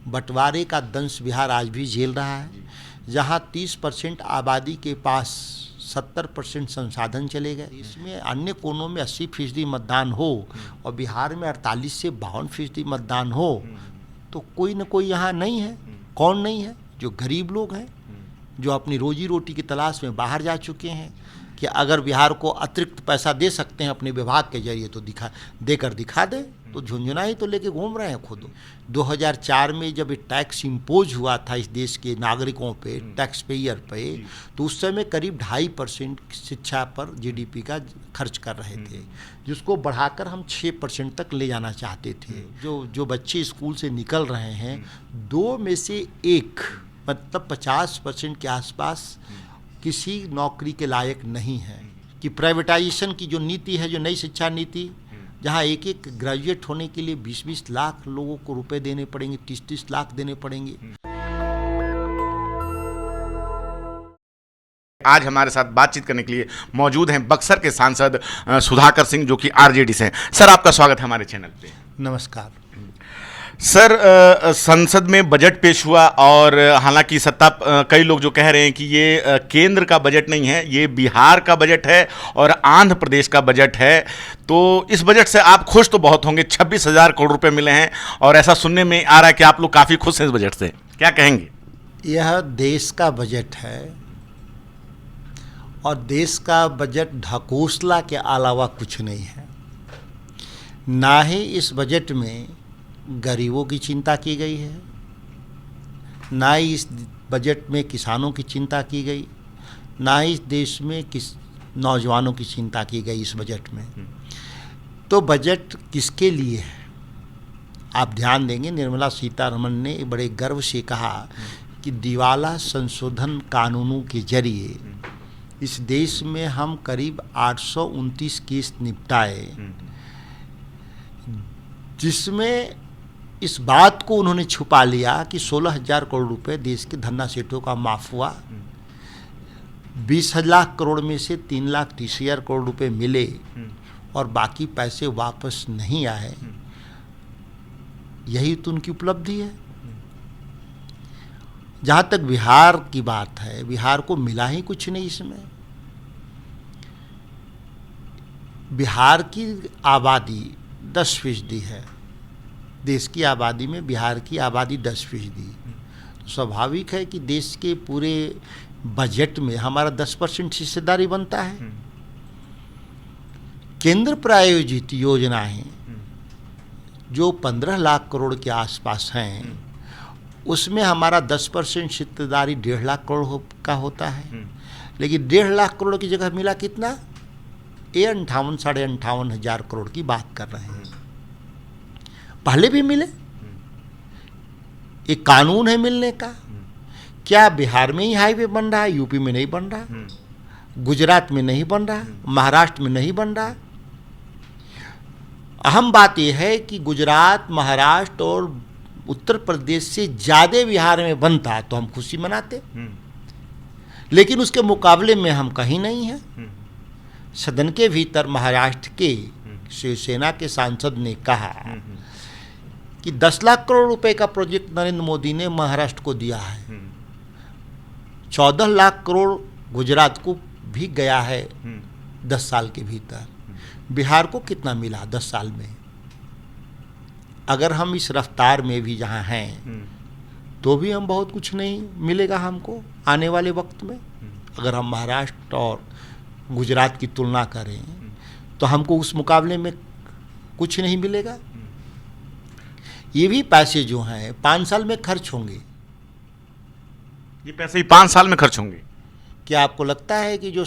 बंटवारे का दंश बिहार आज भी झेल रहा है, जहां 30% आबादी के पास 70% संसाधन चले गए। इसमें अन्य कोनों में 80% मतदान हो और बिहार में 48 से 52% मतदान हो, तो कोई न कोई यहाँ नहीं है। कौन नहीं है? जो गरीब लोग हैं, जो अपनी रोजी रोटी की तलाश में बाहर जा चुके हैं, कि अगर बिहार को अतिरिक्त पैसा दे सकते हैं अपने विभाग के जरिए तो देकर दिखा दे, तो झुंझुना ही तो लेके घूम रहे हैं खुद। 2004 में जब टैक्स इम्पोज हुआ था इस देश के नागरिकों पे, टैक्स पेयर पे, तो उस समय करीब 2.5% शिक्षा पर जीडीपी का खर्च कर रहे थे, जिसको बढ़ाकर हम 6% तक ले जाना चाहते थे। जो बच्चे स्कूल से निकल रहे हैं, 2 में से 1 मतलब 50% के आसपास किसी नौकरी के लायक नहीं है। कि प्राइवेटाइजेशन की जो नीति है, जो नई शिक्षा नीति, जहाँ एक एक ग्रेजुएट होने के लिए 20-20 लाख लोगों को रुपए देने पड़ेंगे, 30-30 लाख देने पड़ेंगे। आज हमारे साथ बातचीत करने के लिए मौजूद हैं बक्सर के सांसद सुधाकर सिंह, जो कि आरजेडी से हैं। सर, आपका स्वागत है हमारे चैनल पे। नमस्कार सर, संसद में बजट पेश हुआ और हालांकि कई लोग जो कह रहे हैं कि ये केंद्र का बजट नहीं है, ये बिहार का बजट है और आंध्र प्रदेश का बजट है। तो इस बजट से आप खुश तो बहुत होंगे, 26,000 करोड़ रुपए मिले हैं और ऐसा सुनने में आ रहा है कि आप लोग काफ़ी खुश हैं इस बजट से, क्या कहेंगे? यह देश का बजट है और देश का बजट ढकोसला के अलावा कुछ नहीं है। ना ही इस बजट में गरीबों की चिंता की गई है, ना ही इस बजट में किसानों की चिंता की गई, ना ही इस देश में नौजवानों की चिंता की गई इस बजट में। तो बजट किसके लिए है? आप ध्यान देंगे, निर्मला सीतारमण ने बड़े गर्व से कहा कि दिवाला संशोधन कानूनों के जरिए इस देश में हम करीब 829 केस निपटाए, जिसमें इस बात को उन्होंने छुपा लिया कि 16,000 करोड़ रुपए देश के धन्ना सेठों का माफ हुआ, 20 लाख करोड़ में से 3,30,000 करोड़ रुपए मिले और बाकी पैसे वापस नहीं आए। यही तो उनकी उपलब्धि है। जहाँ तक बिहार की बात है, बिहार को मिला ही कुछ नहीं इसमें। बिहार की आबादी 10% है, देश की आबादी में बिहार की आबादी 10%। तो स्वाभाविक है कि देश के पूरे बजट में हमारा 10% हिस्सेदारी बनता है। केंद्र प्रायोजित योजनाएं जो 15 लाख करोड़ के आसपास हैं, उसमें हमारा 10% हिस्सेदारी 1.5 लाख करोड़ का होता है। लेकिन 1.5 लाख करोड़ की जगह मिला कितना? 58-58.5 हजार करोड़ की बात कर रहे हैं। पहले भी मिले, एक कानून है मिलने का। क्या बिहार में ही हाईवे बन रहा है, यूपी में नहीं बन रहा, गुजरात में नहीं बन रहा, महाराष्ट्र में नहीं बन रहा? अहम बात यह है कि गुजरात, महाराष्ट्र और उत्तर प्रदेश से ज़्यादा बिहार में बनता तो हम खुशी मनाते, लेकिन उसके मुकाबले में हम कहीं नहीं हैं। सदन के भीतर महाराष्ट्र के शिवसेना के सांसद ने कहा कि 10 लाख करोड़ रुपए का प्रोजेक्ट नरेंद्र मोदी ने महाराष्ट्र को दिया है, 14 लाख करोड़ गुजरात को भी गया है 10 साल के भीतर। बिहार को कितना मिला 10 साल में? अगर हम इस रफ्तार में भी जहाँ हैं तो भी हम बहुत कुछ नहीं मिलेगा हमको आने वाले वक्त में। अगर हम महाराष्ट्र और गुजरात की तुलना करें तो हमको उस मुकाबले में कुछ नहीं मिलेगा। ये भी पैसे जो हैं 5 साल में खर्च होंगे। ये पैसे ही 5 साल में खर्च होंगे? क्या आपको लगता है कि जो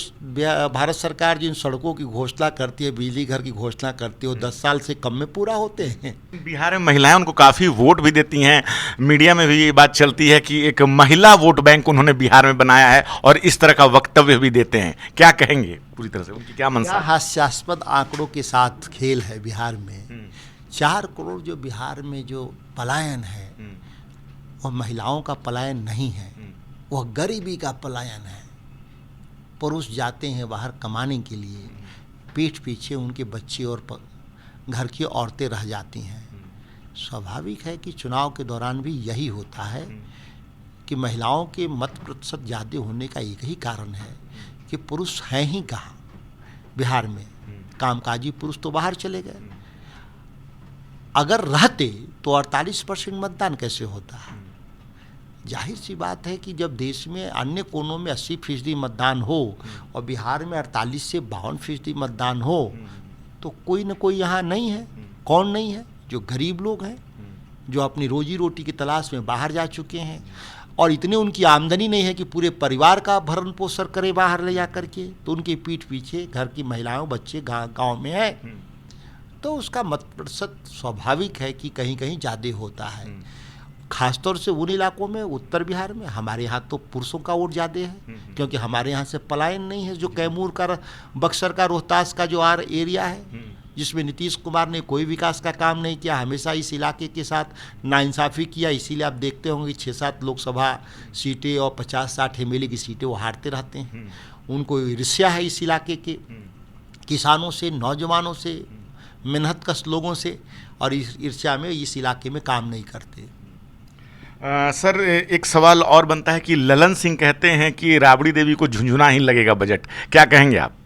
भारत सरकार जिन सड़कों की घोषणा करती है, बिजली घर की घोषणा करती है, वो 10 साल से कम में पूरा होते हैं? बिहार में महिलाएं उनको काफ़ी वोट भी देती हैं। मीडिया में भी ये बात चलती है कि एक महिला वोट बैंक उन्होंने बिहार में बनाया है और इस तरह का वक्तव्य भी देते हैं। क्या कहेंगे पूरी तरह से, उनकी क्या मंशा? हास्यास्पद आंकड़ों के साथ खेल है बिहार में। 4 करोड़ जो बिहार में जो पलायन है, वह महिलाओं का पलायन नहीं है, वह गरीबी का पलायन है। पुरुष जाते हैं बाहर कमाने के लिए, पीठ पीछे उनके बच्चे और घर की औरतें रह जाती हैं। स्वाभाविक है कि चुनाव के दौरान भी यही होता है कि महिलाओं के मत प्रतिशत ज़्यादा होने का एक ही कारण है कि पुरुष हैं ही कहाँ बिहार में। कामकाजी पुरुष तो बाहर चले गए। अगर रहते तो 48% मतदान कैसे होता है। जाहिर सी बात है कि जब देश में अन्य कोनों में 80% मतदान हो और बिहार में 48 से 52% मतदान हो तो कोई न कोई यहाँ नहीं है। कौन नहीं है? जो गरीब लोग हैं, जो अपनी रोजी रोटी की तलाश में बाहर जा चुके हैं और इतने उनकी आमदनी नहीं है कि पूरे परिवार का भरण पोषण करे बाहर ले जा करके, तो उनके पीठ पीछे घर की महिलाओं बच्चे गांव में है, तो उसका मत प्रतिशत स्वाभाविक है कि कहीं कहीं ज़्यादा होता है। खासतौर से उन इलाकों में, उत्तर बिहार में। हमारे यहाँ तो पुरुषों का वोट ज़्यादा है क्योंकि हमारे यहाँ से पलायन नहीं है। जो कैमूर का, बक्सर का, रोहतास का जो एरिया है जिसमें नीतीश कुमार ने कोई विकास का काम नहीं किया, हमेशा इस इलाके के साथ नाइंसाफ़ी किया। इसीलिए आप देखते होंगे कि 6-7 लोकसभा सीटें और 50-60 एमएलए की सीटें वो हारते रहते हैं। उनको ईर्ष्या है इस इलाके के किसानों से, नौजवानों से, मेहनतकश लोगों से, और इस ईर्ष्या में इस इलाके में काम नहीं करते। सर, एक सवाल और बनता है कि ललन सिंह कहते हैं कि राबड़ी देवी को झुंझुना ही लगेगा बजट, क्या कहेंगे आप?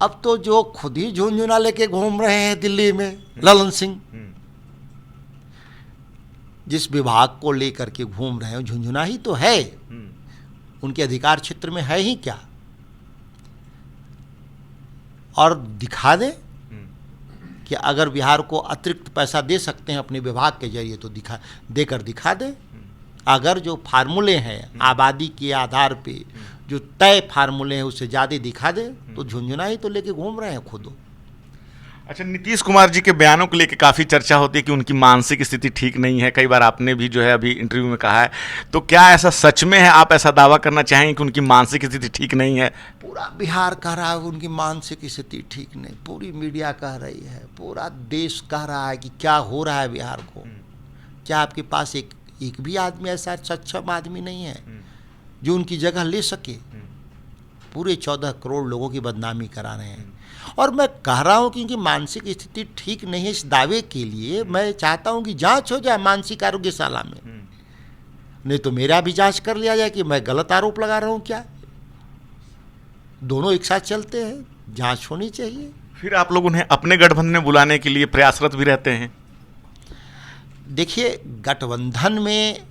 अब तो जो खुद ही झुंझुना लेके घूम रहे हैं दिल्ली में, ललन सिंह जिस विभाग को लेकर के घूम रहे हैं झुंझुना ही तो है। उनके अधिकार क्षेत्र में है ही क्या? और दिखा दे कि अगर बिहार को अतिरिक्त पैसा दे सकते हैं अपने विभाग के जरिए तो देकर दिखा दे। अगर जो फार्मूले हैं आबादी के आधार पे जो तय फार्मूले हैं उससे ज़्यादा दिखा दे तो झुंझुना ही तो लेके घूम रहे हैं खुद। अच्छा, नीतीश कुमार जी के बयानों को लेकर काफ़ी चर्चा होती है कि उनकी मानसिक स्थिति ठीक नहीं है। कई बार आपने भी जो है अभी इंटरव्यू में कहा है, तो क्या ऐसा सच में है? आप ऐसा दावा करना चाहेंगे कि उनकी मानसिक स्थिति ठीक नहीं है? पूरा बिहार कह रहा है उनकी मानसिक स्थिति ठीक नहीं, पूरी मीडिया कह रही है, पूरा देश कह रहा है कि क्या हो रहा है बिहार को। क्या आपके पास एक भी आदमी ऐसा सक्षम आदमी नहीं है जो उनकी जगह ले सके? पूरे 14 करोड़ लोगों की बदनामी करा रहे हैं। और मैं कह रहा हूँ कि इनकी मानसिक स्थिति ठीक नहीं है, इस दावे के लिए मैं चाहता हूँ कि जांच हो जाए मानसिक आरोग्यशाला में, नहीं तो मेरा भी जांच कर लिया जाए कि मैं गलत आरोप लगा रहा हूँ क्या। दोनों एक साथ चलते हैं, जांच होनी चाहिए। फिर आप लोग उन्हें अपने गठबंधन में बुलाने के लिए प्रयासरत भी रहते हैं? देखिए, गठबंधन में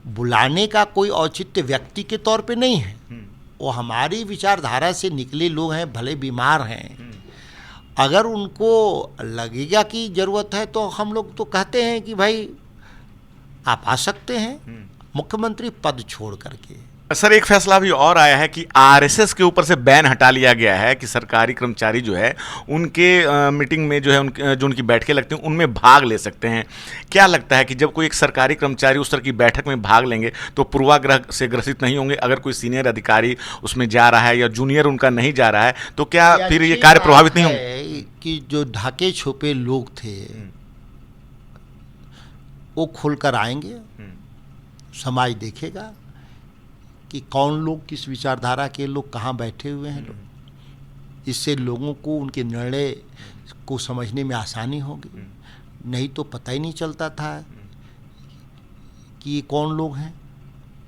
बुलाने का कोई औचित्य व्यक्ति के तौर पे नहीं है। वो हमारी विचारधारा से निकले लोग हैं, भले बीमार हैं। अगर उनको लगेगा कि ज़रूरत है तो हम लोग तो कहते हैं कि भाई आप आ सकते हैं मुख्यमंत्री पद छोड़ करके। सर, एक फैसला भी और आया है कि आरएसएस के ऊपर से बैन हटा लिया गया है कि सरकारी कर्मचारी जो है उनके मीटिंग में जो है जो उनकी बैठकें लगती हैं उनमें भाग ले सकते हैं। क्या लगता है कि जब कोई एक सरकारी कर्मचारी उस तरह की बैठक में भाग लेंगे तो पूर्वाग्रह से ग्रसित नहीं होंगे? अगर कोई सीनियर अधिकारी उसमें जा रहा है या जूनियर उनका नहीं जा रहा है तो क्या फिर ये कार्य प्रभावित नहीं होंगे? कि जो ढके छुपे लोग थे वो खुलकर आएंगे, समाज देखेगा कि कौन लोग, किस विचारधारा के लोग कहाँ बैठे हुए हैं लोग। इससे लोगों को उनके निर्णय को समझने में आसानी होगी। नहीं तो पता ही नहीं चलता था कि ये कौन लोग हैं,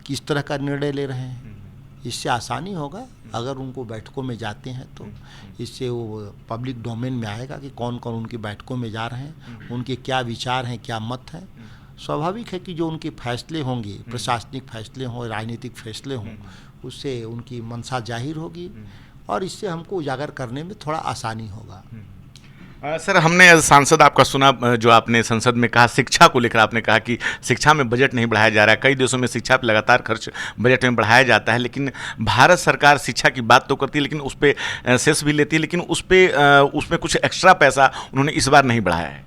किस तरह का निर्णय ले रहे हैं। इससे आसानी होगा अगर उनको बैठकों में जाते हैं तो। इससे वो पब्लिक डोमेन में आएगा कि कौन कौन उनकी बैठकों में जा रहे हैं, उनके क्या विचार हैं, क्या मत हैं। स्वाभाविक है कि जो उनके फैसले होंगे, प्रशासनिक फैसले हों, राजनीतिक फैसले हों, उससे उनकी मंशा जाहिर होगी और इससे हमको उजागर करने में थोड़ा आसानी होगा। सर, हमने सांसद आपका सुना जो आपने संसद में कहा शिक्षा को लेकर, आपने कहा कि शिक्षा में बजट नहीं बढ़ाया जा रहा है। कई देशों में शिक्षा पर लगातार खर्च बजट में बढ़ाया जाता है, लेकिन भारत सरकार शिक्षा की बात तो करती है लेकिन उस पर सेस भी लेती है, लेकिन उसमें कुछ एक्स्ट्रा पैसा उन्होंने इस बार नहीं बढ़ाया है।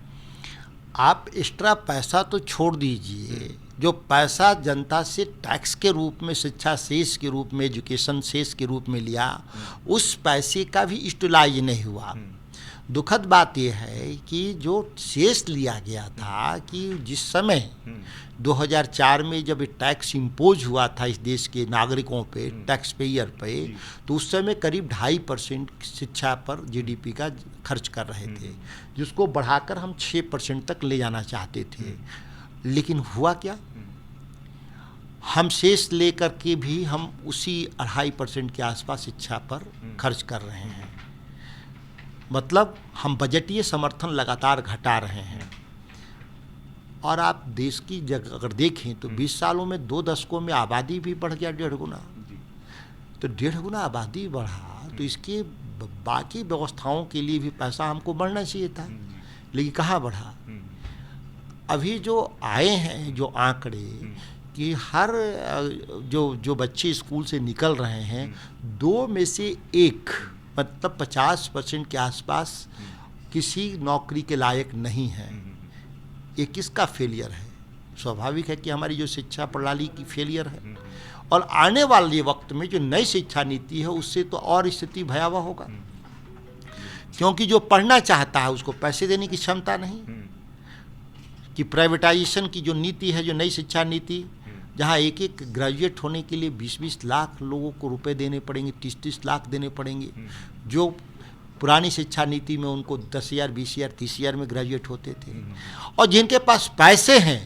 आप एक्स्ट्रा पैसा तो छोड़ दीजिए, जो पैसा जनता से टैक्स के रूप में, शिक्षा सेस के रूप में, एजुकेशन सेस के रूप में लिया, उस पैसे का भी यूटिलाइज नहीं हुआ। दुखद बात यह है कि जो शेष लिया गया था कि जिस समय 2004 में जब टैक्स इम्पोज हुआ था इस देश के नागरिकों पे, टैक्स पेयर पे, तो उस समय करीब 2.5% शिक्षा पर जीडीपी का खर्च कर रहे थे, जिसको बढ़ाकर हम 6% तक ले जाना चाहते थे। लेकिन हुआ क्या, हम शेष लेकर के भी हम उसी 2.5% के आसपास शिक्षा पर खर्च कर रहे हैं। मतलब हम बजटीय समर्थन लगातार घटा रहे हैं। और आप देश की जगह अगर देखें तो 20 सालों में 2 दशकों में आबादी भी बढ़ गया 1.5 गुना। तो 1.5 गुना आबादी बढ़ा तो इसके बाकी व्यवस्थाओं के लिए भी पैसा हमको बढ़ना चाहिए था, लेकिन कहाँ बढ़ा। अभी जो आए हैं जो आंकड़े कि हर जो बच्चे स्कूल से निकल रहे हैं 2 में से 1 मतलब 50% के आसपास किसी नौकरी के लायक नहीं है। ये किसका फेलियर है? स्वाभाविक है कि हमारी जो शिक्षा प्रणाली की फेलियर है। और आने वाले वक्त में जो नई शिक्षा नीति है उससे तो और स्थिति भयावह होगा, क्योंकि जो पढ़ना चाहता है उसको पैसे देने की क्षमता नहीं। कि प्राइवेटाइजेशन की जो नीति है, जो नई शिक्षा नीति, जहाँ एक ग्रेजुएट होने के लिए 20-20 लाख लोगों को रुपए देने पड़ेंगे, 30-30 लाख देने पड़ेंगे, जो पुरानी शिक्षा नीति में उनको 10,000, 20,000, 30,000 में ग्रेजुएट होते थे। और जिनके पास पैसे हैं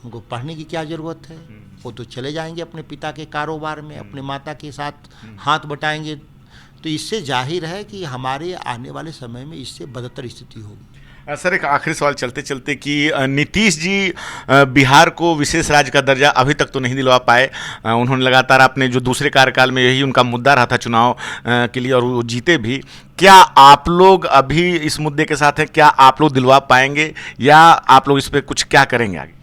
उनको पढ़ने की क्या ज़रूरत है? वो तो चले जाएंगे अपने पिता के कारोबार में, अपने माता के साथ हाथ बटाएंगे। तो इससे जाहिर है कि हमारे आने वाले समय में इससे बदतर स्थिति होगी। सर, एक आखिरी सवाल चलते चलते कि नीतीश जी बिहार को विशेष राज्य का दर्जा अभी तक तो नहीं दिलवा पाए। उन्होंने लगातार अपने जो दूसरे कार्यकाल में यही उनका मुद्दा रहा था चुनाव के लिए, और वो जीते भी। क्या आप लोग अभी इस मुद्दे के साथ हैं? क्या आप लोग दिलवा पाएंगे या आप लोग इस पर कुछ क्या करेंगे आगे?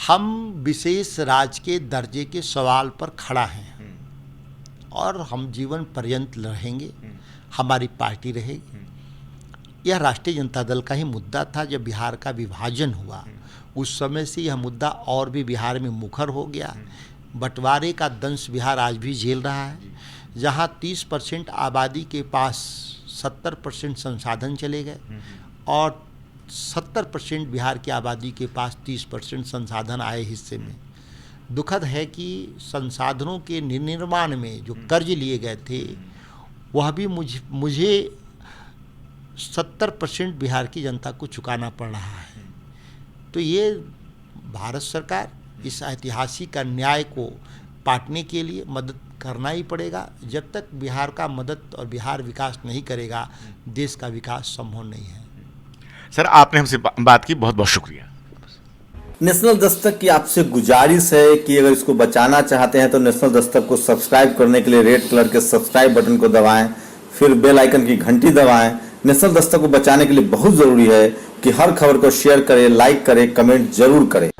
हम विशेष राज्य के दर्जे के सवाल पर खड़ा हैं और हम जीवन पर्यंत रहेंगे। हमारी पार्टी रहेगी। यह राष्ट्रीय जनता दल का ही मुद्दा था। जब बिहार का विभाजन हुआ उस समय से यह मुद्दा और भी बिहार में मुखर हो गया। बंटवारे का दंश बिहार आज भी झेल रहा है, जहां 30% आबादी के पास 70% संसाधन चले गए और 70% बिहार की आबादी के पास 30% संसाधन आए हिस्से में। दुखद है कि संसाधनों के निर्माण में जो कर्ज लिए गए थे वह भी मुझे 70% बिहार की जनता को चुकाना पड़ रहा है। तो ये भारत सरकार इस ऐतिहासिक अन्याय को पाटने के लिए मदद करना ही पड़ेगा। जब तक बिहार का मदद और बिहार विकास नहीं करेगा, देश का विकास संभव नहीं है। सर, आपने हमसे बात की, बहुत बहुत शुक्रिया। नेशनल दस्तक की आपसे गुजारिश है कि अगर इसको बचाना चाहते हैं तो नेशनल दस्तक को सब्सक्राइब करने के लिए रेड कलर के सब्सक्राइब बटन को दबाएं, फिर बेल आइकन की घंटी दबाएं। नेशनल दस्तक को बचाने के लिए बहुत जरूरी है कि हर खबर को शेयर करें, लाइक करें, कमेंट जरूर करें।